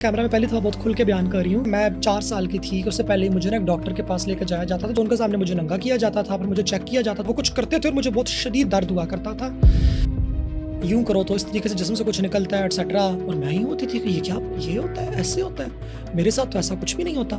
Camera में पहली दफा बहुत खुल के बयान कर रही हूँ। मैं 4 साल की थी, उससे पहले ही मुझे ना एक डॉक्टर के पास लेकर जाया जाता था, तो उनके सामने मुझे नंगा किया जाता था, फिर मुझे चेक किया जाता था। वो कुछ करते थे और मुझे बहुत शदीद दर्द हुआ करता था। यूं करो तो इस तरीके से जिस्म से कुछ निकलता है एटसेट्रा, और मैं ही होती थी कि ये क्या, ये होता है, ऐसे होता है। मेरे साथ तो ऐसा कुछ भी नहीं होता।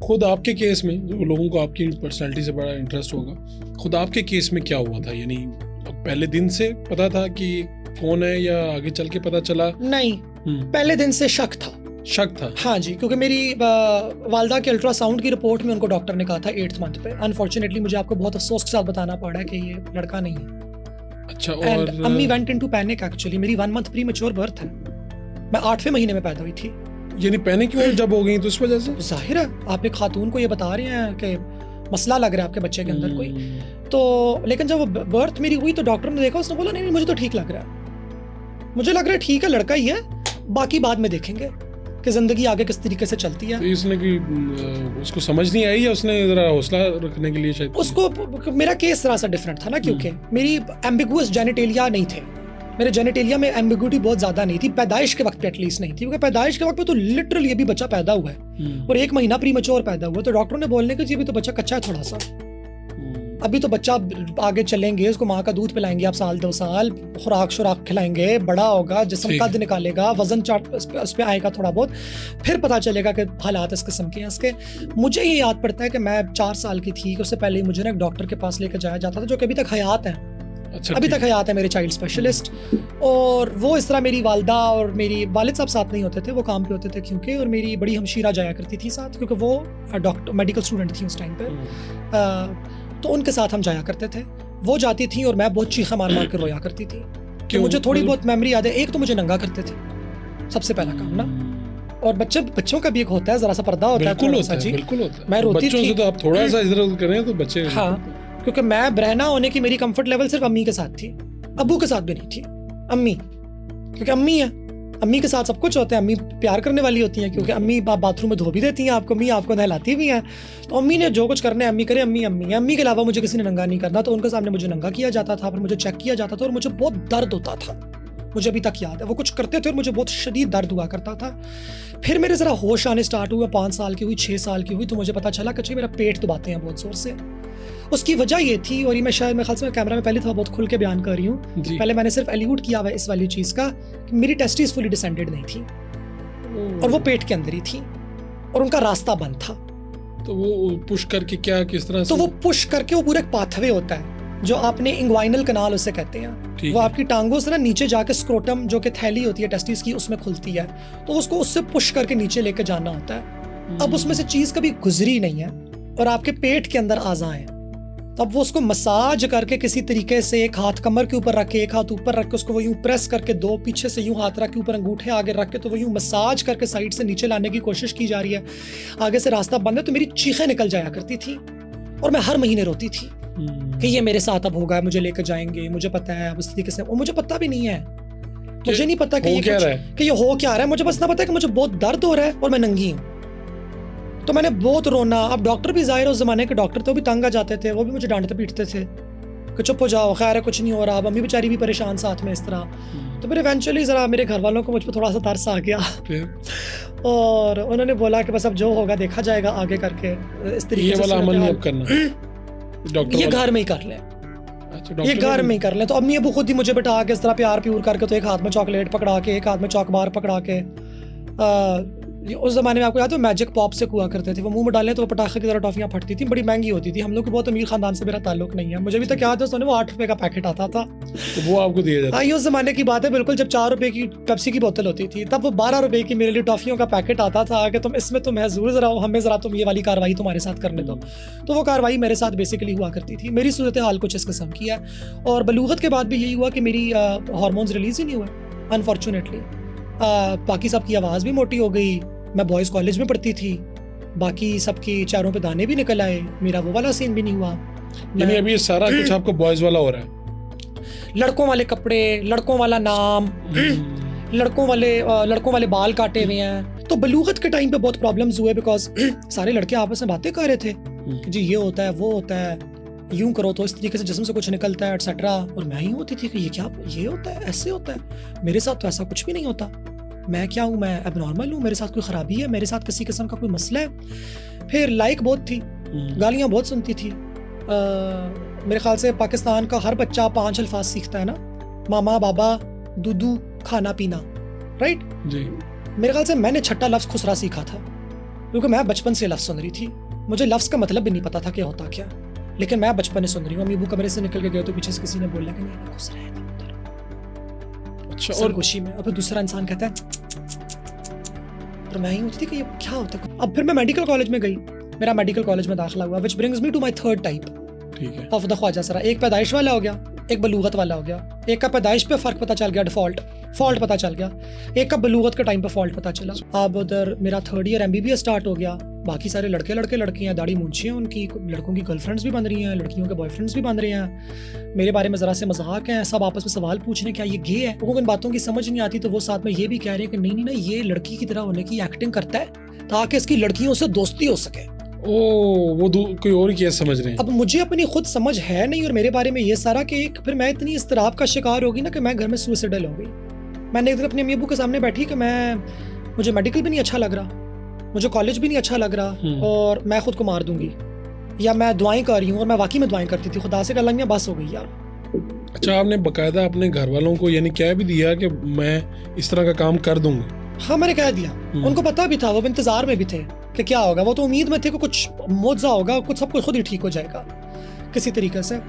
खुद आपके केस में, जो लोगों को आपकी पर्सनालिटी से बड़ा इंटरेस्ट होगा, खुद आपके केस में क्या हुआ था? यानी पहले दिन से पता था कि कौन है या आगे चल के पता चला? नहीं, पहले दिन से शक था। शक था? हाँ जी, क्योंकि मेरी वालदा के अल्ट्रासाउंड की रिपोर्ट में उनको डॉक्टर ने कहा था 8th मंथ पे। अनफॉर्चुनेटली मुझे आपको बहुत अफसोस के साथ बताना पड़ा है कि ये लड़का नहीं है। अच्छा। और और अम्मी वेंट इनटू पैनिक। एक्चुअली मेरी 1 मंथ प्रीमेच्योर बर्थ है। मैं 8वें महीने में पैदा हुई थी। यानी पैनिक क्यों जब हो गई तो इस वजह से? जाहिर है, आप एक खातून को ये बता रहे हैं कि मसला लग रहा है आपके बच्चे के अंदर कोई, तो लेकिन जब बर्थ मेरी हुई तो डॉक्टर ने देखा, उसने बोला नहीं मुझे तो ठीक लग रहा है, मुझे लग रहा है ठीक है, लड़का ही है, बाकी बाद में देखेंगे कि जिंदगी आगे किस तरीके से चलती है। तो इसने कि उसको समझ नहीं आई या उसने जरा हौसला रखने के लिए शायद? उसको मेरा केस जरा सा डिफरेंट था ना, क्योंकि मेरी एम्बिगुअस जेनिटेलिया नहीं थे। मेरे जेनिटेलिया में एम्बिगुइटी बहुत ज्यादा नहीं थी, पैदाइश के वक्त पे एटलीस्ट नहीं थी, क्योंकि पैदाइश के वक्त पे तो लिटरली अभी बच्चा पैदा हुआ है और 1 महीना प्रीमेच्योर पैदा हुआ, तो डॉक्टर ने बोलने के जी अभी तो बच्चा कच्चा है थोड़ा सा, अभी तो बच्चा आगे चलेंगे, उसको माँ का दूध पिलाएंगे आप 1-2 साल, खुराक शुराक खिलाएंगे, बड़ा होगा, जिस्म कद निकालेगा, वजन उस पे आएगा थोड़ा बहुत, फिर पता चलेगा कि हालात इस किस्म के हैं इसके। मुझे ये याद पड़ता है कि मैं 4 साल की थी, उससे पहले ही मुझे ना एक डॉक्टर के पास लेकर जाया जाता था, जो कि अभी तक हयात है। अच्छा, अभी तक हयात है मेरे चाइल्ड स्पेशलिस्ट। और वो इस तरह मेरी वालदा और मेरी वालिद साहब साथ नहीं होते थे, वो काम पे होते थे क्योंकि, और मेरी बड़ी हमशीरा जाया करती थी साथ, क्योंकि वो डॉक्टर मेडिकल स्टूडेंट थी उस टाइम पे, तो उनके साथ हम जाया करते थे। वो जाती थी और मैं बहुत चीखा मार मार कर रोया करती थी कि मुझे थोड़ी बहुत मेमोरी याद है। एक तो मुझे नंगा करते थे, सबसे पहला काम ना, और बच्चों का भी एक होता है, जरा सा पर्दा होता है, बिल्कुल होता है। मैं रोती बच्चों थी से तो आप थोड़ा सा इधर करें तो बच्चे, हाँ, क्योंकि मैं बहना होने की मेरी कंफर्ट लेवल सिर्फ अम्मी के साथ थी, अब्बू के साथ भी नहीं थी। अम्मी, क्योंकि अम्मी है, अम्मी के साथ सब कुछ होता है, अम्मी प्यार करने वाली होती हैं, क्योंकि अम्मी बाथरूम में धो भी देती हैं आपको, अम्मी आपको नहलाती भी हैं, तो अम्मी ने जो कुछ करना है अम्मी करे, अम्मी के अलावा मुझे किसी ने नंगा नहीं करना, तो उनके सामने मुझे नंगा किया जाता था, फिर मुझे चेक किया जाता था और मुझे बहुत दर्द होता था। मुझे अभी तक याद है, वो कुछ करते थे और मुझे बहुत शदीद दर्द हुआ करता था। फिर मेरे जरा होश आने स्टार्ट हुए, 5 साल की हुई, 6 साल की हुई, तो मुझे पता चला कि मेरा पेट दबाते हैं बहुत जोर से। उसकी वजह ये थी, और ये मैं शायद ख्याल से कैमरा में पहले था बहुत खुल के बयान कर रही हूँ, पहले मैंने सिर्फ एल्यूड किया हुआ इस वाली चीज का कि मेरी टेस्टिस फुली डिसेंडेड नहीं थी और वो पेट के अंदर ही थी और उनका रास्ता बंद था। तो वो पुश करके क्या, किस तरह से? तो वो पुश करके, वो पूरा एक पाथवे होता है जो आपने इंग्वाइनल कनाल उसे कहते हैं, वो आपकी टांगों से ना नीचे जाके स्क्रोटम जो कि थैली होती है टेस्टिस की, उसमें खुलती है, तो उसको उससे पुश करके नीचे लेके जाना होता है। अब उसमें से चीज कभी गुजरी नहीं है और आपके पेट के अंदर आज़ा है, तब वो उसको मसाज करके किसी तरीके से, एक हाथ कमर के ऊपर रख के, एक हाथ ऊपर रख के, उसको वो यूं प्रेस करके, 2 पीछे से यूं हाथ रख के, ऊपर अंगूठे आगे रख के, तो वो यूं मसाज करके साइड से नीचे लाने की कोशिश की जा रही है। आगे से रास्ता बंद है, तो मेरी चीखें निकल जाया करती थी और मैं हर महीने रोती थी कि ये मेरे साथ अब होगा, मुझे लेकर जाएंगे, मुझे पता है अब इस तरीके से। और मुझे पता भी नहीं है, मुझे नहीं पता कि ये हो क्या रहा है, मुझे बस इतना पता है कि मुझे बहुत दर्द हो रहा है और मैं नंगी हूँ। तो मैंने बहुत रोना। अब डॉक्टर भी जाहिर, उस जमाने के डॉक्टर तो भी तंग आ जाते थे, वो भी मुझे डांटते पीटते थे कि चुप हो जाओ, खैर है, कुछ नहीं हो रहा। अब अम्मी बेचारी भी परेशान साथ में इस तरह। तो फिर इवेंचुअली जरा मेरे घर वालों को मुझ पर थोड़ा सा तरस आ गया और उन्होंने बोला कि बस अब जो होगा देखा जाएगा आगे करके, इस तरीके से अमल नहीं करना, ये घर में ही कर ले, ये घर में ही कर ले। तो अम्मी अबू खुद ही मुझे बैठा के इस तरह प्यार प्यूर करके, तो एक हाथ में चॉकलेट पकड़ा के, एक हाथ में चॉकबार पकड़ा के, उस जमाने में आपको याद है मैजिक पॉप से हुआ करते थे, वो मुंह में डालने तो वो पटाखे की तरह टॉफियां फटती थी, बड़ी महंगी होती थी। हम लोग को बहुत अमीर खानदान से मेरा ताल्लुक नहीं है, मुझे भी तक याद है वो 8 रुपए का पैकेट आता था, तो वो आपको दिया जाता था। ये उस जमाने की बात है बिल्कुल, जब 4 रुपए की पेप्सी की बोतल होती थी, तब वो 12 रुपए की मेरे लिए टॉफियों का पैकेट आता था कि तुम इसमें तुम है जरूर, जरा हमें जरा तुम ये वाली कार्रवाई तुम्हारे साथ करने दो। तो वो कार्रवाई मेरे साथ बेसिकली हुआ करती थी। मेरी सूरत हाल कुछ इस किस्म की है, और बलूगत के बाद भी यही हुआ कि मेरी हार्मोन्स रिलीज ही नहीं हुए अनफॉर्चुनेटली। बाकी सबकी आवाज़ भी मोटी हो गई, मैं बॉयज़ कॉलेज में पढ़ती थी, बाकी सबके चेहरों पे दाने भी निकल आए, मेरा वो वाला सीन भी नहीं हुआ। यानी अभी सारा कुछ आपको बॉयज़ वाला हो रहा है, लड़कों वाले कपड़े, लड़कों वाला नाम, लड़कों वाले बाल काटे हुए हैं। तो बलूगत के टाइम पे बहुत प्रॉब्लम्स हुए, बिकॉज सारे लड़के आपस में बातें कर रहे थे कि जी ये होता है, वो होता है, यूं करो तो इस तरीके से जिस्म से कुछ निकलता है एटसेट्रा, और मैं ही होती थी कि ये क्या, ये होता है, ऐसे होता है, मेरे साथ तो ऐसा कुछ भी नहीं होता। मैं क्या हूँ, मैं एबनॉर्मल हूँ, मेरे साथ कोई ख़राबी है, मेरे साथ किसी किस्म का कोई मसला है। फिर लाइक बहुत थी, गालियाँ बहुत सुनती थी। मेरे ख्याल से पाकिस्तान का हर बच्चा 5 अल्फाज सीखता है ना, मामा, बाबा, दूधू, खाना पीना, राइट जी। मेरे ख्याल से मैंने 6ठा लफ्ज़ खुसरा सीखा था, क्योंकि मैं बचपन से लफ्ज़ सुन रही थी। मुझे लफ्ज़ का मतलब भी नहीं पता था कि होता क्या, लेकिन मैं बचपन से सुन रही हूँ। अम्मी अबू कमरे से निकल के गए तो पीछे से किसी ने बोला कि नहीं खुसरा है उधर। अच्छा। और खुशी में, और फिर दूसरा इंसान कहता है, तो मैं ही होती थी कि ये क्या होता है। अब फिर मैं मेडिकल कॉलेज में गई, मेरा मेडिकल कॉलेज में दाखिला हुआ, which brings me to my third type, ठीक है, ऑफ द ख्वाजा सरा। एक पैदाइश वाला हो गया, एक बलूगत वाला हो गया। एक का पैदाइश पे फ़र्क पता चल गया, फॉल्ट पता चल गया। एक का बलूगत के टाइम पे फॉल्ट पता चला। अब उधर मेरा 3rd ईयर MBBS स्टार्ट हो गया। बाकी सारे लड़कियां, दाढ़ी मूंछी हैं उनकी, लड़कों की गर्लफ्रेंड्स भी बन रही हैं, लड़कियों के बॉयफ्रेंड्स भी बन रहे हैं। मेरे बारे में ज़रा से मजाक हैं, सब आपस में सवाल पूछ रहे हैं क्या ये गे है। उनको इन बातों की समझ नहीं आती, तो वो साथ में ये भी कह रहे हैं कि नहीं ना, ये लड़की की तरह होने की एक्टिंग करता है ताकि इसकी लड़कियों से दोस्ती हो सके। वो कोई और केस समझ रहे हैं। अब मुझे अपनी खुद समझ है नहीं, और मेरे बारे में ये सारा कि फिर मैं इतनी इस्तराब का शिकार होगी ना कि मैं घर में सुइसाइडल हो गई। मैंने एक दिन अपने अम्मी अब्बू के सामने बैठी कि मुझे मेडिकल भी नहीं अच्छा लग रहा, मुझे कॉलेज भी नहीं अच्छा लग रहा, और मैं खुद को मार दूंगी, या मैं दुआएं कर रही हूँ। और मैं वाकई में दुआएं करती थी खुदा से, कि अल्लाह मियां बस हो गई यार। अच्छा, आपने बकायदा अपने घर वालों को यानी कह भी दिया कि मैं इस तरह का काम कर दूंगी? हाँ, मैंने कह दिया। उनको पता भी था, वो इंतजार में भी थे कि क्या होगा। वो तो उम्मीद में थे कि कुछ मौजज़ा होगा, कुछ सब कुछ खुद ही ठीक हो जाएगा किसी तरीके से।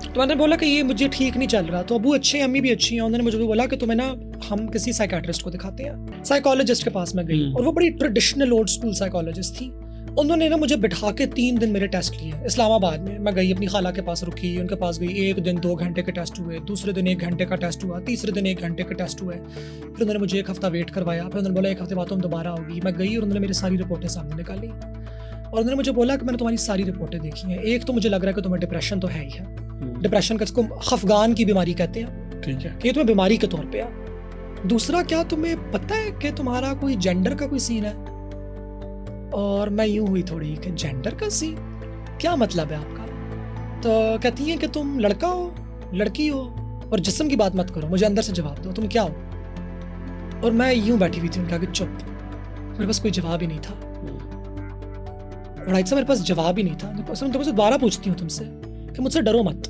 तो मैंने बोला कि ये मुझे ठीक नहीं चल रहा। तो अबू अच्छे हैं, अम्मी भी अच्छी हैं। उन्होंने मुझे भी बोला कि तुम्हें ना हम किसी साइकेट्रिस्ट को दिखाते हैं। साइकोलॉजिस्ट के पास में गई, और वो बड़ी ट्रेडिशनल ओल्ड स्कूल साइकोलॉजिस्ट थी। उन्होंने ना मुझे बिठा के 3 दिन मेरे टेस्ट लिए इस्लामाबाद में। मैं गई, अपनी खाला के पास रुकी, उनके पास गई। एक दिन 2 घंटे के टेस्ट हुए, दूसरे दिन 1 घंटे का टेस्ट हुआ, तीसरे दिन 1 घंटे के टेस्ट हुए। फिर उन्होंने मुझे 1 हफ्ता वेट करवाया। फिर उन्होंने बोला 1 हफ्ते बाद तुम दोबारा होगी। मैं गई और उन्होंने मेरी सारी रिपोर्टें सामने निकाली, और उन्होंने मुझे बोला कि मैंने तुम्हारी सारी रिपोर्टें देखी हैं। एक तो मुझे लग रहा है कि तुम्हें डिप्रेशन तो है ही है। डिप्रेशन का इसको खफगान की बीमारी कहते हैं, ठीक है, कि ये तुम्हें बीमारी के तौर पे है। दूसरा, क्या तुम्हें पता है कि तुम्हारा कोई जेंडर का कोई सीन है? और मैं यूं हुई थोड़ी कि जेंडर का सीन क्या मतलब है आपका? तो कहती हैं कि तुम लड़का हो, लड़की हो, और जिस्म की बात मत करो, मुझे अंदर से जवाब दो, तुम क्या हो? और मैं यूं बैठी हुई थी उनके आगे चुप। मेरे पास कोई जवाब ही नहीं था, राइट से मेरे पास जवाब ही नहीं था। मैं तुमसे दोबारा पूछती हूँ तुमसे कि मुझसे डरो मत।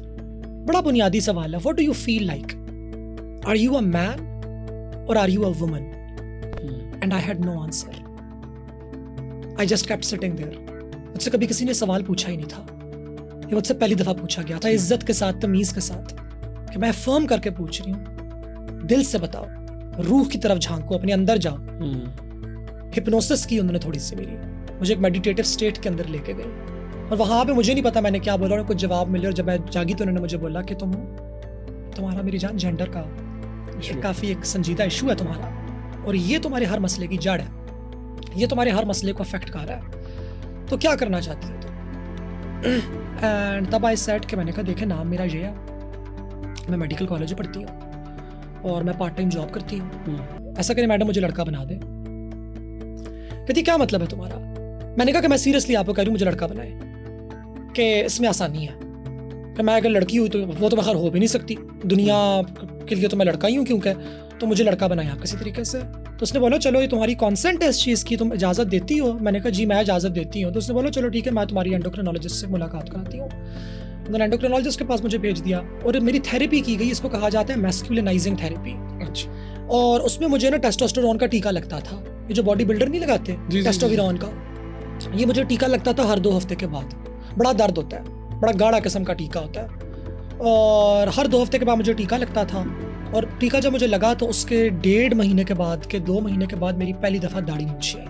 बड़ा बुनियादी सवाल है, what do you feel like? Are you a man और are you a woman? And I had no answer. I just kept sitting there. मुझसे कभी किसी ने सवाल पूछा ही नहीं था, ये मुझसे पहली दफा पूछा गया था, इज्जत के साथ, तमीज के साथ, कि मैं फर्म करके पूछ रही हूँ, दिल से बताओ, रूह की तरफ झांको, अपने अंदर जाओ। हिप्नोसिस की उन्होंने थोड़ी सी मेरी, मुझे एक मेडिटेटिव स्टेट के अंदर लेके गए, और वहां पे मुझे नहीं पता मैंने क्या बोला, और कुछ जवाब मिले। और जब मैं जागी तो उन्होंने मुझे बोला कि तुम्हारा मेरी जान जेंडर का काफी एक संजीदा इशू है तुम्हारा, और ये तुम्हारे हर मसले की जड़ है, ये तुम्हारे हर मसले को अफेक्ट कर रहा है, तो क्या करना चाहती हो तुम? एंड तब आई सेड कि मैंने कहा देखे, नाम मेरा ये है, मैं मेडिकल कॉलेज में पढ़ती हूँ और मैं पार्ट टाइम जॉब करती हूँ। ऐसा करें मैडम, मुझे लड़का बना दे। कहती क्या मतलब है तुम्हारा? मैंने कहा कि मैं सीरियसली आपको कह रही हूँ, मुझे लड़का बनाए, कि इसमें आसानी है, कि मैं अगर लड़की हुई तो वो तो मैं खैर हो भी नहीं सकती, दुनिया के लिए तो मैं लड़का ही हूँ, क्योंकि तो मुझे लड़का बनाए आप किसी तरीके से। तो उसने बोला चलो, ये तुम्हारी कॉन्सेंट है इस चीज़ की, तुम इजाज़त देती हो? मैंने कहा जी मैं इजाज़त देती हूँ। तो उसने बोला चलो ठीक है, मैं तुम्हारी एंडोक्रिनोलॉजिस्ट से मुलाकात कराती हूँ। उन्होंने एंडोक्रिनोलॉजिस्ट के पास मुझे भेज दिया, और मेरी थेरेपी की गई, इसको कहा जाता है मैस्कुलिनाइजिंग थेरेपी। अच्छा। और उसमें मुझे ना टेस्टोस्टेरोन का टीका लगता था, ये जो बॉडी बिल्डर नहीं लगाते टेस्टोस्टेरोन का, ये मुझे टीका लगता था हर 2 हफ्ते के बाद। बड़ा दर्द होता है, बड़ा गाढ़ा किस्म का टीका होता है, और हर 2 हफ्ते के बाद मुझे टीका लगता था। और टीका जब मुझे लगा तो उसके 1.5 महीने के बाद, के 2 महीने के बाद मेरी पहली दफ़ा दाढ़ी मूंछी आई,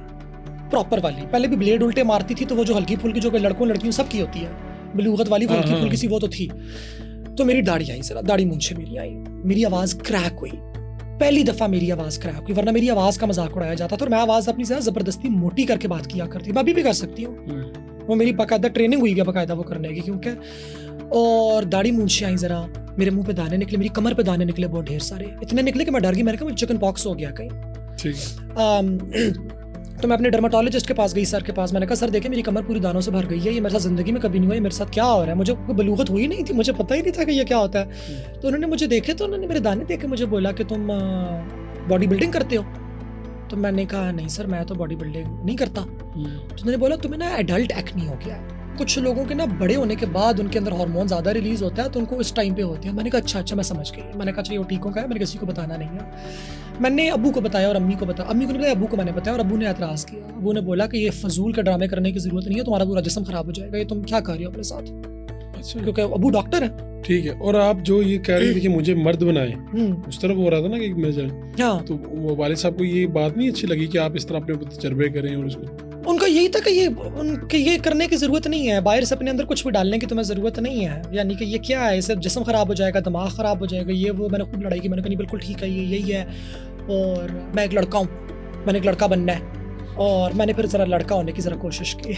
प्रॉपर वाली। पहले भी ब्लेड उल्टे मारती थी, तो वो जो हल्की फुल्की जो लड़कों लड़कियों सब की होती है, बलूगत वाली हल्की फुल्की सी, वो तो थी। तो मेरी दाढ़ी आई, जरा दाढ़ी मूंछे मेरी आई, मेरी आवाज़ क्रैक हुई, पहली दफ़ा मेरी आवाज़ क्रैक हुई। वरना मेरी आवाज़ का मजाक उड़ाया जाता था, और मैं आवाज़ अपनी से ज़बरदस्ती मोटी करके बात किया करती, मैं अभी भी कर सकती हूँ, वो मेरी बाकायदा ट्रेनिंग हुई है बाकायदा वो करने की, क्योंकि। और दाढ़ी मूंछे आई, जरा मेरे मुंह पे दाने निकले, मेरी कमर पे दाने निकले, बहुत ढेर सारे, इतने निकले कि मैं डर गई। मैंने कहा मुझे चिकन पॉक्स हो गया कहीं। तो मैं अपने डर्माटोलॉजिस्ट के पास गई, सर के पास। मैंने कहा सर देखिए, मेरी कमर पूरी दानों से भर गई है, ये मेरे साथ जिंदगी में कभी नहीं हुआ, मेरे साथ क्या हो रहा है? मुझे बलूगत हुई नहीं थी, मुझे पता ही नहीं था कि ये क्या होता है। तो उन्होंने मुझे देखे, तो उन्होंने मेरे दाने देख के मुझे बोला कि तुम बॉडी बिल्डिंग करते हो? तो मैंने कहा नहीं सर मैं तो बॉडी बिल्डिंग नहीं करता। तो उन्होंने बोला तुम्हें ना एडल्ट एक्नी हो गया है। कुछ लोगों के ना बड़े होने के बाद उनके अंदर हार्मोन ज़्यादा रिलीज होता है तो उनको इस टाइम पे होते हैं। मैंने कहा अच्छा मैं समझ गई। मैंने कहा अच्छा ये टीकों का है, मैंने किसी को बताना नहीं है। मैंने अब्बू को बताया और अम्मी को बताया। अम्मी को नहीं बताया, अब्बू को मैंने बताया और अब्बू ने एतराज़ किया। अब्बू ने बोला कि ये फजूल के ड्रामे करने की ज़रूरत नहीं है, तुम्हारा पूरा जिस्म खराब हो जाएगा, ये तुम क्या कर रही हो अपने साथ। अच्छा, क्योंकि अब्बू डॉक्टर है। ठीक है। और आप जो ये कह रही थी कि मुझे मर्द बनाए, उस तरफ हो रहा था ना कि मैं हाँ, तो वो वालिद साहब को ये बात नहीं अच्छी लगी कि आप इस तरह अपने तजर्बे करें और उसको उनका यही था कि ये करने की ज़रूरत नहीं है, बाहर से अपने अंदर कुछ भी डालने की तुम्हें ज़रूरत नहीं है। यानी कि ये क्या है, इससे जिस्म ख़राब हो जाएगा, दिमाग ख़राब हो जाएगा, ये वो। मैंने खूब लड़ाई की, मैंने कहा नहीं बिल्कुल ठीक है, ये यही है और मैं एक लड़का हूँ, मैंने एक लड़का बनना है। और मैंने फिर ज़रा लड़का होने की ज़रा कोशिश की।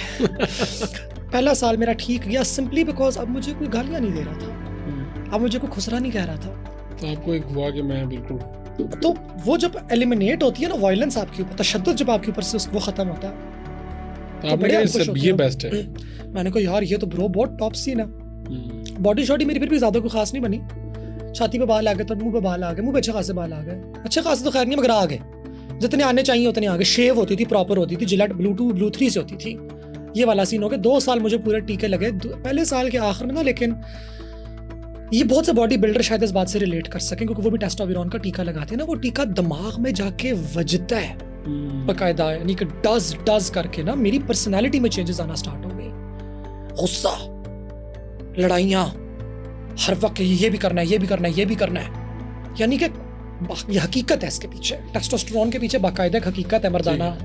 पहला साल मेरा ठीक गया सिंपली बिकॉज अब मुझे कोई गालियाँ नहीं दे रहा था, अब मुझे कोई खुसरा नहीं कह रहा था। तो आपको एक हुआ कि मैं बिल्कुल, तो वो जब एलिमिनेट होती है ना वायलेंस आपके ऊपर, तशद्दुद जब आपके ऊपर से वो ख़त्म होता है तो बड़े ये बेस्ट है। मैंने कहा यार ये तो ब्रो बहुत टॉप सीन है। बॉडी शॉडी मेरी फिर भी ज़्यादा कोई खास नहीं बनी। छाती पे बाल आ गए, तो मुंह पे बाल आ गए, मुंह पे अच्छे खासे बाल आ गए, अच्छे खासे तो खैर नहीं मगर आ गए, जितने आने चाहिए उतने आ गए। शेव होती थी, प्रॉपर होती थी, जिलेट ब्लू 3 से होती थी। ये वाला सीन हो गया। 2 साल मुझे पूरे टीके लगे पहले साल के आखिर में ना। लेकिन ये बहुत से बॉडी बिल्डर शायद इस बात से रिलेट कर सकें क्योंकि वो भी टेस्टोस्टेरोन का टीका लगाते हैं ना। वो टीका दिमाग में जाके वजता है बकायदा, यानी कि डज करके ना मेरी पर्सनालिटी में चेंजेस आना स्टार्ट हो गई। गुस्सा, लड़ाइयाँ, हर वक्त ये भी करना है, ये भी करना है, ये भी करना है। यानी कि ये हकीकत है इसके पीछे, टेस्टोस्टेरोन के पीछे बाकायदा हकीकत है मर्दाना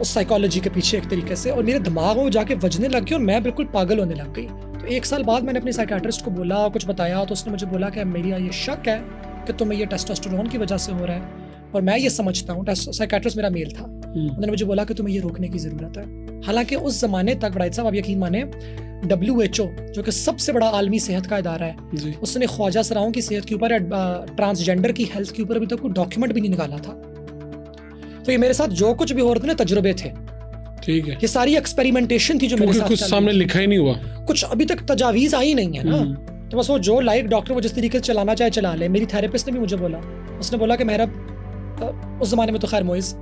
उस साइकोलॉजी के पीछे एक तरीके से। और मेरे दिमाग में जाके वजने लग गई और मैं बिल्कुल पागल होने लग गई। तो 1 साल बाद मैंने अपने साइकियाट्रिस्ट को बोला, कुछ बताया, तो उसने मुझे बोला कि मेरा ये शक है कि तुम्हें ये टेस्टोस्टेरोन की वजह से हो रहा है और मैं ये समझता हूँ। साइकियाट्रिस्ट मेरा मेल था। उन्होंने मुझे बोला कि तुम्हें ये रोकने की ज़रूरत है। हालांकि उस ज़माने तक बड़ाई साहब आप यकीन माने WHO जो कि सबसे बड़ा आलमी सेहत का इदारा है, उसने ख्वाजा सराओं की सेहत के ऊपर, ट्रांसजेंडर की हेल्थ के ऊपर अभी तक कोई डॉक्यूमेंट भी नहीं निकाला था। तो ये मेरे साथ जो कुछ भी हो रहे थे ना तजुर्बे थे, ठीक है, ये सारी एक्सपेरिमेंटेशन थी जो मेरे साथ कुछ सामने लिखा ही नहीं हुआ, कुछ अभी तक तजावीज़ आई नहीं है ना। तो बस वो जो लाइक डॉक्टर वो जिस तरीके से चलाना चाहे चला ले। मेरी थेरेपिस्ट ने भी मुझे बोला, उसने बोला कि मेहरब उस जमाने में तो खैर मोइज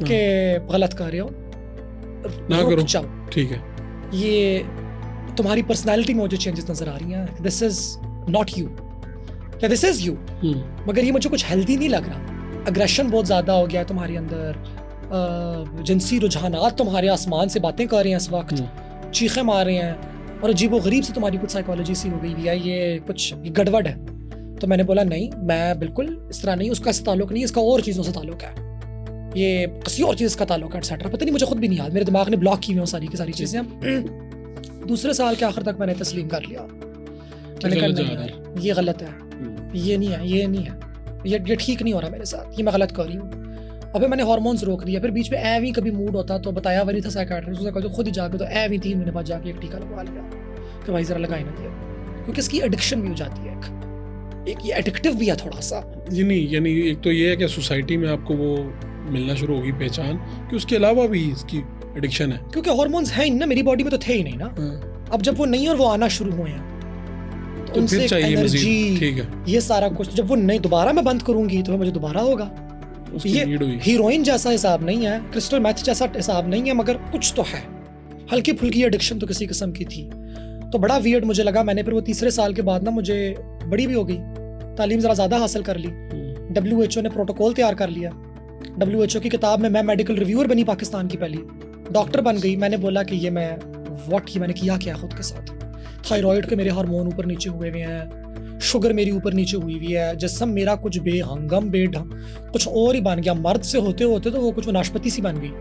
के गलत कर रहे हो ना करो, ठीक है, ये तुम्हारी पर्सनालिटी में जो चेंजेस नजर आ रही हैं, दिस इज नॉट यू या दिस इज यू, मगर ये मुझे कुछ हेल्दी नहीं लग रहा। अग्रेशन बहुत ज्यादा हो गया है तुम्हारे अंदर, जिनसी रुझानात तुम्हारे आसमान से बातें कर रहे हैं इस वक्त, चीखें मार रहे हैं और अजीब व गरीब से तुम्हारी कुछ साइकोलॉजी सी हो गई है, ये कुछ गड़बड़ है। तो मैंने बोला नहीं, मैं बिल्कुल इस तरह नहीं, उसका ताल्लुक नहीं, इसका और चीज़ों से ताल्लुक है, ये किसी और चीज़ का ताल्लुक है एक्सेट्रा। पता नहीं, मुझे खुद भी नहीं याद, मेरे दिमाग ने ब्लॉक की हुई सारी की सारी चीज़ें। दूसरे साल के आखिर तक मैंने तस्लीम कर लिया, मैंने कहा नहीं यार ये गलत है, ये नहीं है, ये नहीं है, ये ठीक नहीं हो रहा मेरे साथ, ये मैं गलत कर रही हूँ। अबे मैंने हार्मोन्स रोक दिया। फिर बीच में एवी कभी मूड होता तो बताया वही था साइकियाट्रिस्ट, उसने कहा खुद ही जाके तो एवी 3 महीने बाद जाके एक टीका लगवा लिया कि भाई जरा लगाए ना ये, क्योंकि इसकी एडिक्शन भी हो जाती है, एक ये एडिक्टिव भी है थोड़ा सा। ये नहीं, यानी एक तो ये है कि सोसाइटी में आपको वो मिलना शुरू होगी पहचान कि उसके अलावा भी इसकी एडिक्शन है, क्योंकि हार्मोन्स हैं ही ना, मेरी बॉडी में तो थे ही नहीं ना। अब जब वो नहीं और वो आना शुरू हुए हैं तो उनसे एनर्जी, ठीक है, ये सारा कुछ जब वो नहीं दोबारा मैं बंद करूंगी तो मुझे दोबारा होगा। ये हीरोइन जैसा हिसाब नहीं है, क्रिस्टल मेथ जैसा हिसाब नहीं है, मगर कुछ तो है, हल्की फुल्की एडिक्शन तो किसी किस्म की थी। तो बड़ा वियर्ड मुझे लगा। मैंने फिर वो तीसरे साल के बाद ना मुझे बड़ी भी हो गई, तालीम ज़रा ज़्यादा हासिल कर ली, WHO ने प्रोटोकॉल तैयार कर लिया, WHO की किताब में मैं मेडिकल रिव्यूअर बनी, पाकिस्तान की पहली डॉक्टर बन गई। मैंने बोला कि ये मैंने किया क्या खुद के साथ। थायराइड के मेरे हार्मोन ऊपर नीचे हुए हुए हैं, शुगर मेरी ऊपर नीचे हुई हुई है, जिस्म मेरा कुछ बेहंगम बेढंग कुछ और ही बन गया। मर्द से होते होते तो वो कुछ नाशपति सी बन गई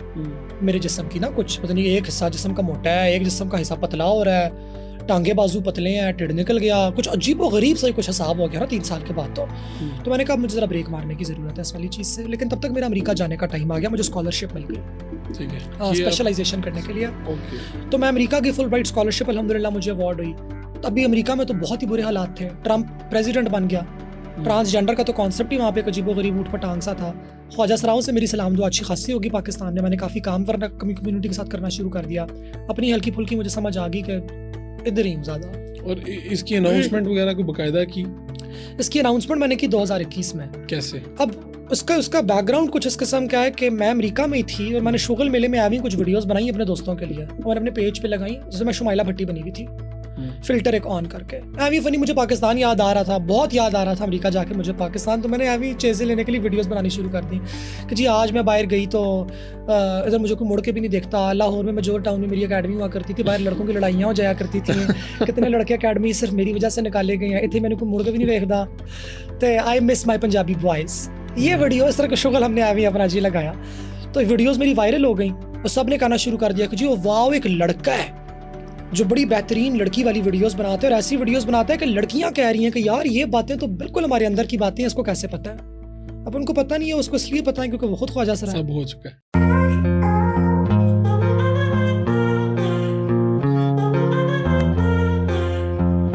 मेरे जिस्म की ना, कुछ पता नहीं, एक हिस्सा जिस्म का मोटा है, एक जिस्म का हिस्सा पतला हो रहा है, टांगे बाजू पतले हैं, टिड निकल गया, कुछ अजीब व गरीब सा कुछ हिसाब हो गया ना 3 साल के बाद। तो मैंने कहा मुझे ज़रा ब्रेक मारने की ज़रूरत है इस वाली चीज़ से। लेकिन तब तक मेरा अमेरिका जाने का टाइम आ गया, मुझे स्कॉलरशिप मिल गई, ठीक है, स्पेशलाइजेशन करने के लिए। तो मैं अमेरिका की फुल ब्राइट स्कॉलरशिप अल्हम्दुलिल्लाह मुझे अवार्ड हुई। तभी अमेरिका में तो बहुत ही बुरे हालात थे, ट्रंप प्रेसिडेंट बन गया, ट्रांसजेंडर का तो कॉन्सेप्ट ही वहाँ पे अजीबो गरीब ऊट पटांग सा था। ख्वाजा सराओं से मेरी सलाम दुआ अच्छी खासी होगी पाकिस्तान में, मैंने काफ़ी काम करना कम्युनिटी के साथ करना शुरू कर दिया, अपनी हल्की फुल्की मुझे समझ आ गई कि इधर ही हूँ ज़्यादा। और इसकी अनाउंसमेंट वगैरह को बाकायदा की? इसकी अनाउंसमेंट मैंने की 2021 में। कैसे? अब उसका बैकग्राउंड कुछ इस किस्म का है कि मैं अमेरिका में ही थी और मैंने शुगल मेले में आई कुछ वीडियोस बनाई अपने दोस्तों के लिए और अपने पेज पे लगाई, जिसमें मैं शुमाइला भट्टी बनी हुई थी फिल्टर एक ऑन करके। एवी फनी मुझे पाकिस्तान याद आ रहा था, बहुत याद आ रहा था अमेरिका जाके मुझे पाकिस्तान, तो मैंने एवी चीज़ें लेने के लिए वीडियोस बनानी शुरू कर दी कि जी आज मैं बाहर गई तो इधर मुझे कोई मुड़ के भी नहीं देखता। लाहौर में मजोर टाउन में मेरी अकेडमी हुआ करती थी, बाहर लड़कों की लड़ाइयाँ हो जाया करती थी, कितने लड़के अकेडमी सिर्फ मेरी वजह से निकाले गए हैं, इतने मैंने कोई मुड़ के भी नहीं देखता। तो I miss my Punjabi boys. ये वीडियो इस तरह का शुगल हमने एवी अपना जी लगाया, तो वीडियोज़ मेरी वायरल हो गई और सब ने कहना शुरू कर दिया कि जी वो वाह एक लड़का है जो बड़ी बेहतरीन लड़की वाली वीडियोस बनाते हैं और ऐसी वीडियोस बनाते हैं कि लड़कियां कह रही हैं कि यार ये बातें तो बिल्कुल हमारे अंदर की बातें हैं, इसको कैसे पता है। अब उनको पता नहीं है, उसको इसलिए पता है क्योंकि वो खुद ख्वाजा सर है। सब हो चुका है।